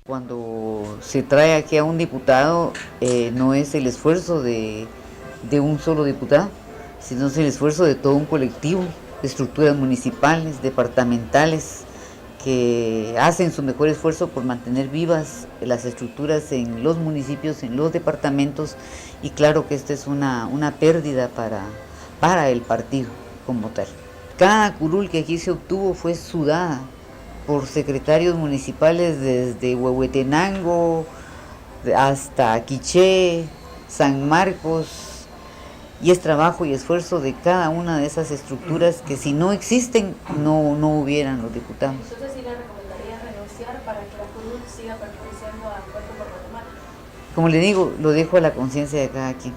Cuando se trae aquí a un diputado, no es el esfuerzo de un solo diputado, sino es el esfuerzo de todo un colectivo de estructuras municipales, departamentales, que hacen su mejor esfuerzo por mantener vivas las estructuras en los municipios, en los departamentos, y claro que esta es una pérdida para el partido como tal. Cada curul que aquí se obtuvo fue sudada por secretarios municipales desde Huehuetenango hasta Quiché, San Marcos, y es trabajo y esfuerzo de cada una de esas estructuras que si no existen no hubieran los diputados. Entonces sí le recomendaría renunciar para que la curul siga perteneciendo a Encuentro por Guatemala. Como le digo, lo dejo a la conciencia de cada quien.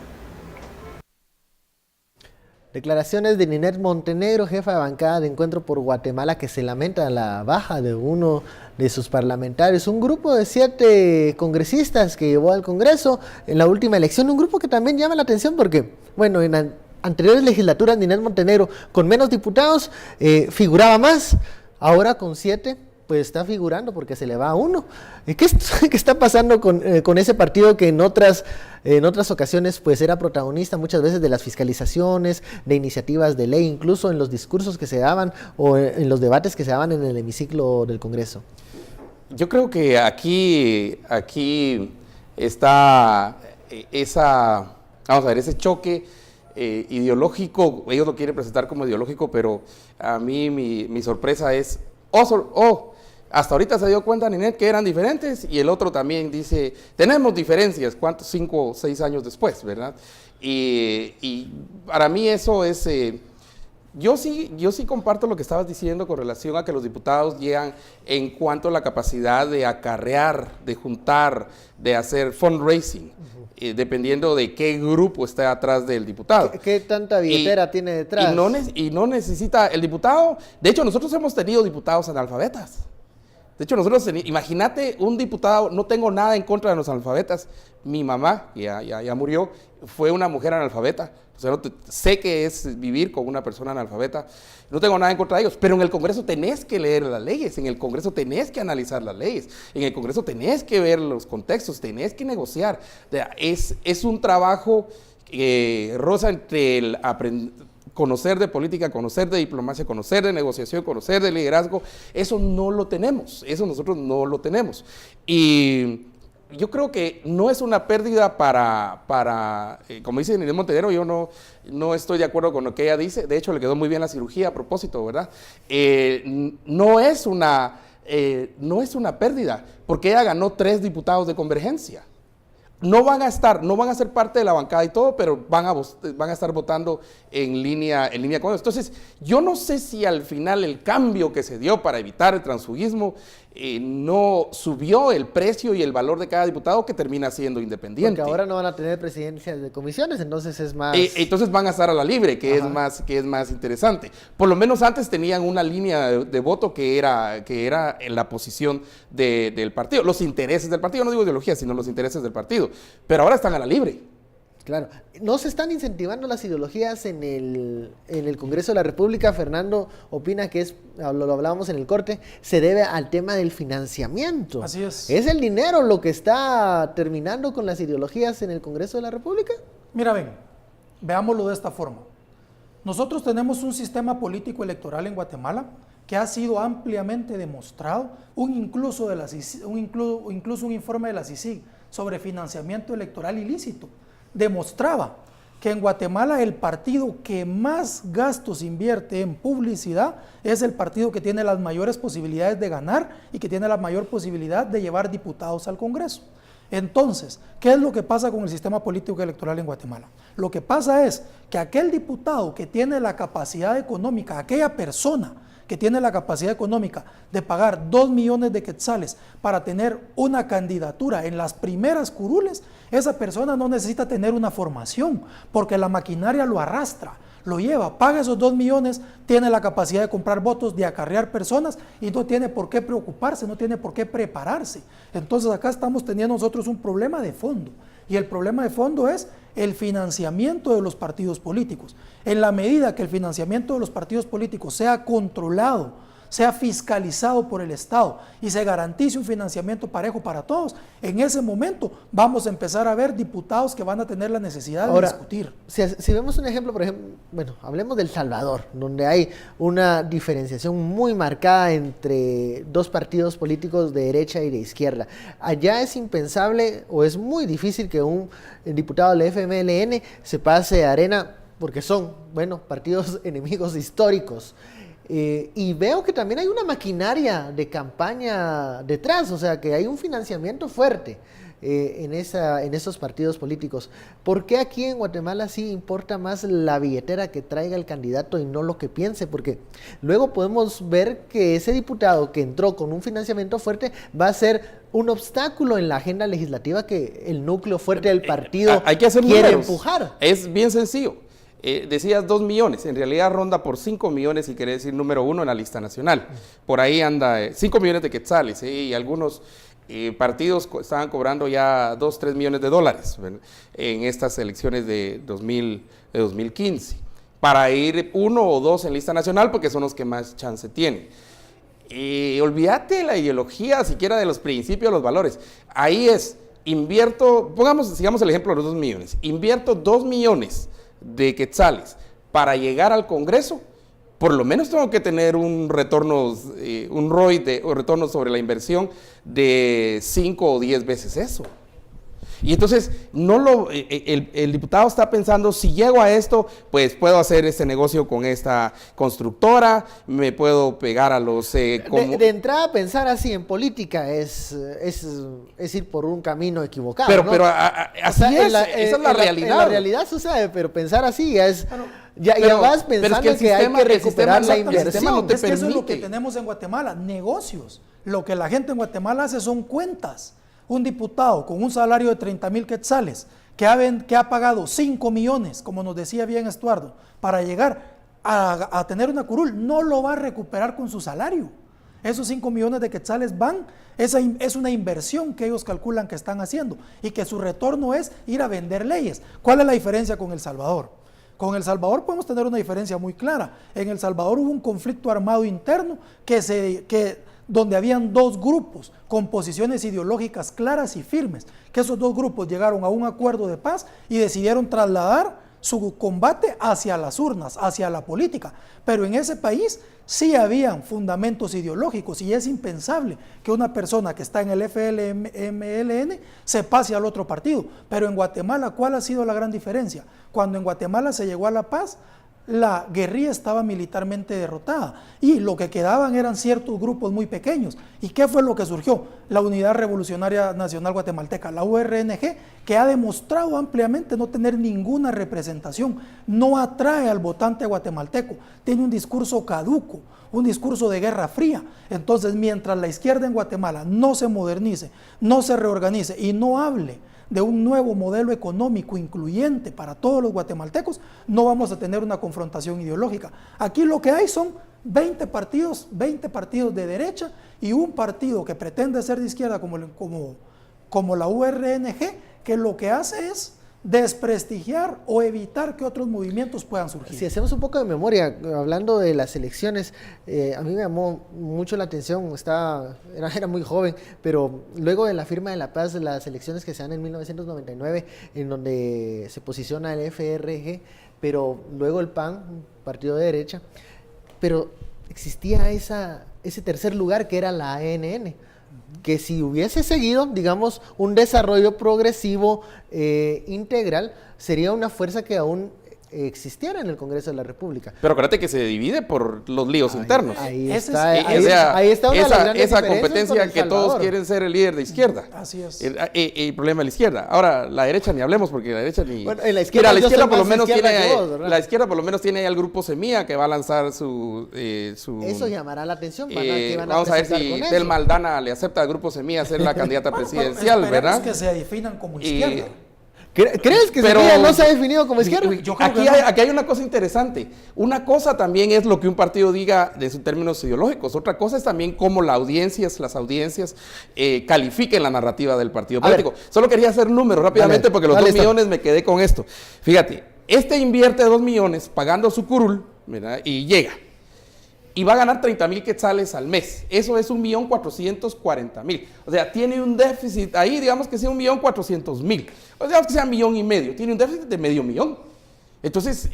Declaraciones de Ninette Montenegro, jefa de bancada de Encuentro por Guatemala, que se lamenta la baja de uno de sus parlamentarios. Un grupo de 7 congresistas que llevó al Congreso en la última elección, un grupo que también llama la atención porque, bueno, en anteriores legislaturas Ninette Montenegro con menos diputados figuraba más, ahora con 7 pues está figurando porque se le va a uno. ¿Qué está pasando con ese partido que en otras ocasiones pues era protagonista muchas veces de las fiscalizaciones, de iniciativas de ley, incluso en los discursos que se daban o en los debates que se daban en el hemiciclo del Congreso? Yo creo que aquí está ese choque ideológico. Ellos lo quieren presentar como ideológico, pero a mí mi sorpresa es, hasta ahorita se dio cuenta Ninette que eran diferentes, y el otro también dice, tenemos diferencias, ¿cuántos? 5 o 6 años después, ¿verdad? Y para mí eso es, yo sí comparto lo que estabas diciendo con relación a que los diputados llegan en cuanto a la capacidad de acarrear, de juntar, de hacer fundraising, dependiendo de qué grupo está atrás del diputado. ¿Qué tanta billetera tiene detrás? Y no necesita el diputado. De hecho, nosotros hemos tenido diputados analfabetas. De hecho, imagínate un diputado, no tengo nada en contra de los analfabetas. Mi mamá, que ya murió, fue una mujer analfabeta. O sea, sé que es vivir con una persona analfabeta. No tengo nada en contra de ellos, pero en el Congreso tenés que leer las leyes, en el Congreso tenés que analizar las leyes, en el Congreso tenés que ver los contextos, tenés que negociar. O sea, es un trabajo, Rosa, entre el conocer de política, conocer de diplomacia, conocer de negociación, conocer de liderazgo. Eso no lo tenemos, eso nosotros no lo tenemos. Y yo creo que no es una pérdida como dice Ninette Montenegro, yo no estoy de acuerdo con lo que ella dice. De hecho, le quedó muy bien la cirugía a propósito, ¿verdad? No es una pérdida, porque ella ganó 3 diputados de Convergencia. No van a ser parte de la bancada y todo, pero van a estar votando en línea con eso. Entonces, yo no sé si al final el cambio que se dio para evitar el transfugismo no subió el precio y el valor de cada diputado, que termina siendo independiente. Porque ahora no van a tener presidencias de comisiones, entonces es más... entonces van a estar a la libre, que es más interesante. Por lo menos antes tenían una línea de voto que era en la posición del partido, los intereses del partido, no digo ideología, sino los intereses del partido, pero ahora están a la libre. Claro, no se están incentivando las ideologías en el Congreso de la República. Fernando opina que lo hablábamos en el corte, se debe al tema del financiamiento. Así es. ¿Es el dinero lo que está terminando con las ideologías en el Congreso de la República? Mira, veámoslo de esta forma. Nosotros tenemos un sistema político electoral en Guatemala que ha sido ampliamente demostrado, incluso un informe de la CICIG sobre financiamiento electoral ilícito demostraba que en Guatemala el partido que más gastos invierte en publicidad es el partido que tiene las mayores posibilidades de ganar y que tiene la mayor posibilidad de llevar diputados al Congreso. Entonces, ¿qué es lo que pasa con el sistema político electoral en Guatemala? Lo que pasa es que aquel diputado que tiene la capacidad económica, aquella persona que tiene la capacidad económica de pagar 2 millones de quetzales para tener una candidatura en las primeras curules, esa persona no necesita tener una formación, porque la maquinaria lo arrastra, lo lleva, paga esos 2 millones, tiene la capacidad de comprar votos, de acarrear personas, y no tiene por qué preocuparse, no tiene por qué prepararse. Entonces acá estamos teniendo nosotros un problema de fondo, y el problema de fondo es el financiamiento de los partidos políticos. En la medida que el financiamiento de los partidos políticos sea controlado, sea fiscalizado por el Estado y se garantice un financiamiento parejo para todos, en ese momento vamos a empezar a ver diputados que van a tener la necesidad de discutir. Si vemos un ejemplo, por ejemplo, bueno, hablemos del Salvador, donde hay una diferenciación muy marcada entre dos partidos políticos de derecha y de izquierda. Allá es impensable o es muy difícil que un diputado del FMLN se pase a Arena, porque son, bueno, partidos enemigos históricos. Y veo que también hay una maquinaria de campaña detrás, o sea, que hay un financiamiento fuerte en esos partidos políticos. ¿Por qué aquí en Guatemala sí importa más la billetera que traiga el candidato y no lo que piense? Porque luego podemos ver que ese diputado que entró con un financiamiento fuerte va a ser un obstáculo en la agenda legislativa que el núcleo fuerte del partido hay que hacer quiere números. empujar. Es bien sencillo. Decías 2 millones, en realidad ronda por 5 millones si querés decir número 1 en la lista nacional. Por ahí anda 5 millones de quetzales, y algunos partidos estaban cobrando ya 2, 3 millones de dólares, ¿verdad?, en estas elecciones de 2015, para ir 1 o 2 en lista nacional porque son los que más chance tienen. Olvídate de la ideología, siquiera de los principios, los valores. Ahí es, sigamos el ejemplo de los 2 millones, invierto 2 millones de quetzales para llegar al Congreso, por lo menos tengo que tener un retorno, un ROI o retorno sobre la inversión de 5 o 10 veces eso. Y entonces el diputado está pensando, si llego a esto, pues puedo hacer este negocio con esta constructora, me puedo pegar a los... De entrada, pensar así en política es ir por un camino equivocado, pero, ¿no? así es, esa es la realidad. En la realidad sucede, pero pensar así ya es... Ya vas pensando que hay que recuperar la inversión. Es que eso es lo que tenemos en Guatemala, negocios. Lo que la gente en Guatemala hace son cuentas. Un diputado con un salario de 30,000 quetzales que ha pagado 5 millones, como nos decía bien Estuardo, para llegar a tener una curul, no lo va a recuperar con su salario. Esos 5 millones de quetzales es una inversión que ellos calculan que están haciendo y que su retorno es ir a vender leyes. ¿Cuál es la diferencia con El Salvador? Con El Salvador podemos tener una diferencia muy clara. En El Salvador hubo un conflicto armado interno donde habían 2 grupos con posiciones ideológicas claras y firmes, que esos 2 grupos llegaron a un acuerdo de paz y decidieron trasladar su combate hacia las urnas, hacia la política. Pero en ese país sí habían fundamentos ideológicos y es impensable que una persona que está en el FMLN se pase al otro partido. Pero en Guatemala, ¿cuál ha sido la gran diferencia? Cuando en Guatemala se llegó a la paz, la guerrilla estaba militarmente derrotada y lo que quedaban eran ciertos grupos muy pequeños. ¿Y qué fue lo que surgió? La Unidad Revolucionaria Nacional Guatemalteca, la URNG, que ha demostrado ampliamente no tener ninguna representación, no atrae al votante guatemalteco, tiene un discurso caduco, un discurso de guerra fría. Entonces, mientras la izquierda en Guatemala no se modernice, no se reorganice y no hable de un nuevo modelo económico incluyente para todos los guatemaltecos, no vamos a tener una confrontación ideológica. Aquí lo que hay son 20 partidos de derecha y un partido que pretende ser de izquierda como la URNG, que lo que hace es desprestigiar o evitar que otros movimientos puedan surgir. Si hacemos un poco de memoria, hablando de las elecciones, a mí me llamó mucho la atención, era muy joven, pero luego de la firma de la paz, de las elecciones que se dan en 1999, en donde se posiciona el FRG, pero luego el PAN, un partido de derecha, pero existía ese tercer lugar que era la ANN, que si hubiese seguido, digamos, un desarrollo progresivo integral, sería una fuerza que aún existiera en el Congreso de la República. Pero acuérdate que se divide por los líos internos. Ahí está una de las grandes esa diferencias competencia con que todos quieren ser el líder de izquierda. Así es. El problema de la izquierda. Ahora, la derecha ni hablemos, porque la derecha ni... Bueno, en la izquierda, mira, la izquierda por lo menos tiene la izquierda por lo menos tiene ahí al grupo Semilla que va a lanzar su... Eso llamará la atención. Vamos a ver si Tel Maldana le acepta al grupo Semilla ser la candidata presidencial, ¿verdad? Que se definan como izquierda. ¿Crees que Semilla no se ha definido como izquierda? Aquí hay una cosa interesante. Una cosa también es lo que un partido diga de sus términos ideológicos. Otra cosa es también cómo las audiencias califiquen la narrativa del partido político. Solo quería hacer números rápidamente porque los 2 millones me quedé con esto. Fíjate, invierte 2 millones pagando su curul, ¿verdad? Y llega. y va a ganar 30,000 quetzales al mes. Eso es 1,440,000. O sea, tiene un déficit ahí, digamos que sea 1,400,000. O digamos que sea 1,5 millones. Tiene un déficit de $500,000. Entonces,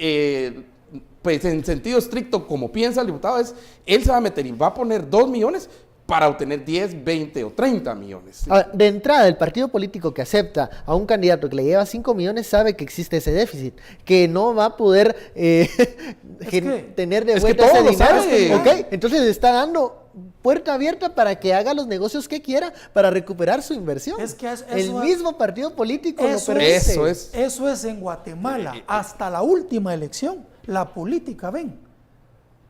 pues en sentido estricto, como piensa el diputado, él se va a meter y va a poner 2 millones para obtener 10, 20 o 30 millones. ¿Sí? Ahora, de entrada, el partido político que acepta a un candidato que le lleva 5 millones sabe que existe ese déficit, que no va a poder tener de vuelta ese dinero. ¿Okay? Entonces le está dando puerta abierta para que haga los negocios que quiera para recuperar su inversión. Es que el mismo partido político lo permite. Eso es en Guatemala. Hasta la última elección, la política, ven.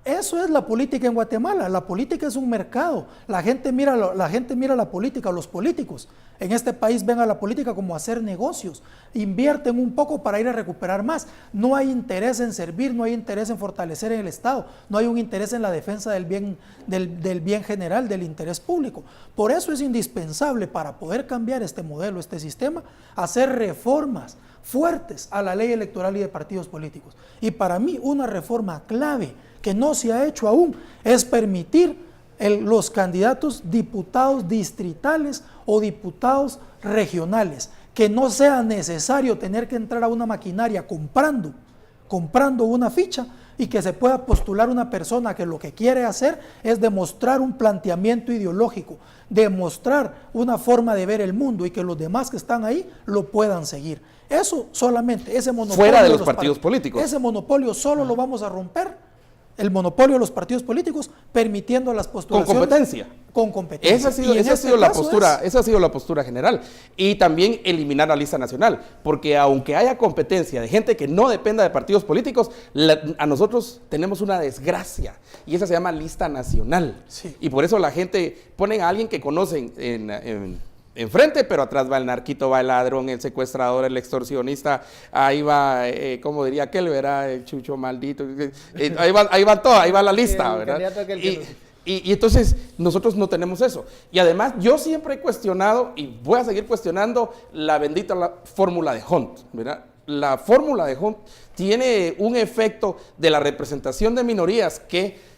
Eso es la política en Guatemala. La política es un mercado. La gente mira la política, los políticos en este país ven a la política como hacer negocios. Invierten un poco para ir a recuperar más. No hay interés en servir, no hay interés en fortalecer el Estado, no hay un interés en la defensa del bien general, del interés público. Por eso es indispensable, para poder cambiar este modelo, este sistema, hacer reformas fuertes a la ley electoral y de partidos políticos. Y para mí una reforma clave que no se ha hecho aún es permitir los candidatos diputados distritales o diputados regionales, que no sea necesario tener que entrar a una maquinaria comprando una ficha y que se pueda postular una persona que lo que quiere hacer es demostrar un planteamiento ideológico, demostrar una forma de ver el mundo y que los demás que están ahí lo puedan seguir. Eso solamente, ese monopolio fuera de los partidos políticos. Ese monopolio solo lo vamos a romper, el monopolio de los partidos políticos, permitiendo las postulaciones. Con competencia. Con competencia. Esa ha sido la postura general. Y también eliminar la lista nacional, porque aunque haya competencia de gente que no dependa de partidos políticos, a nosotros tenemos una desgracia, y esa se llama lista nacional. Sí. Y por eso la gente pone a alguien que conocen enfrente, pero atrás va el narquito, va el ladrón, el secuestrador, el extorsionista, ahí va, como diría aquel, ¿verdad? El chucho maldito, ahí va la lista, ¿verdad? Y entonces nosotros no tenemos eso. Y además yo siempre he cuestionado, y voy a seguir cuestionando, la bendita fórmula de Hunt, ¿verdad? La fórmula de Hunt tiene un efecto de la representación de minorías que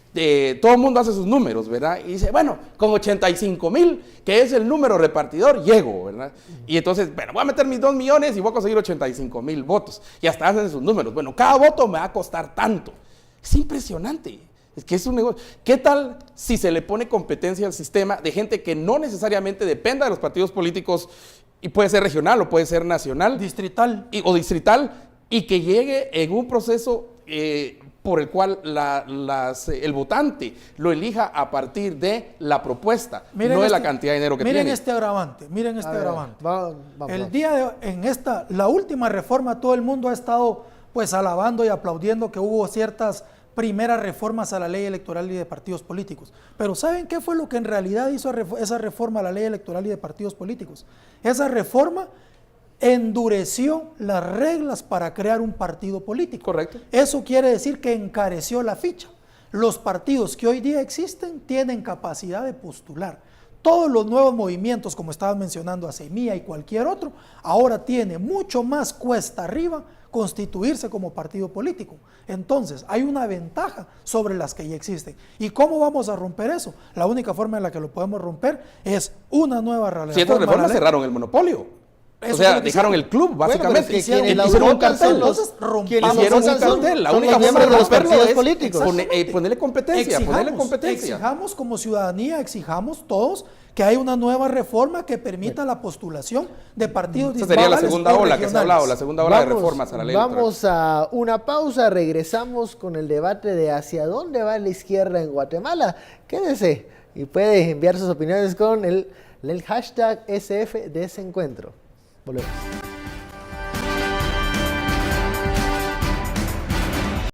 todo el mundo hace sus números, ¿verdad? Y dice, bueno, con 85,000, que es el número repartidor, llego, ¿verdad? Y entonces, bueno, voy a meter mis 2 millones y voy a conseguir 85,000 votos. Y hasta hacen sus números. Bueno, cada voto me va a costar tanto. Es impresionante. Es que es un negocio. ¿Qué tal si se le pone competencia al sistema de gente que no necesariamente dependa de los partidos políticos, y puede ser regional o puede ser nacional? Distrital. O distrital, y que llegue en un proceso por el cual el votante lo elija a partir de la propuesta, no de la cantidad de dinero que tiene. Miren este agravante. La última reforma, todo el mundo ha estado pues alabando y aplaudiendo que hubo ciertas primeras reformas a la ley electoral y de partidos políticos. Pero ¿saben qué fue lo que en realidad hizo esa reforma a la ley electoral y de partidos políticos? Esa reforma endureció las reglas para crear un partido político. Correcto. Eso quiere decir que encareció la ficha. Los partidos que hoy día existen tienen capacidad de postular. Todos los nuevos movimientos, como estaban mencionando a Semilla y cualquier otro, ahora tiene mucho más cuesta arriba constituirse como partido político. Entonces, hay una ventaja sobre las que ya existen. ¿Y cómo vamos a romper eso? La única forma en la que lo podemos romper es una nueva reforma. Si estas reformas cerraron el monopolio. O sea, dejaron el club, básicamente. Bueno, hicieron un cartel. Hicieron un cartel. La única forma de romperlo es ponerle competencia. Exijamos como ciudadanía, exijamos todos que hay una nueva reforma que permita la postulación de partidos distintos. Esa sería la segunda ola que se ha hablado, la segunda ola de reformas a la ley electoral. Vamos a una pausa, regresamos con el debate de hacia dónde va la izquierda en Guatemala. Quédese y puede enviar sus opiniones con el hashtag SF de ese encuentro. Volvemos.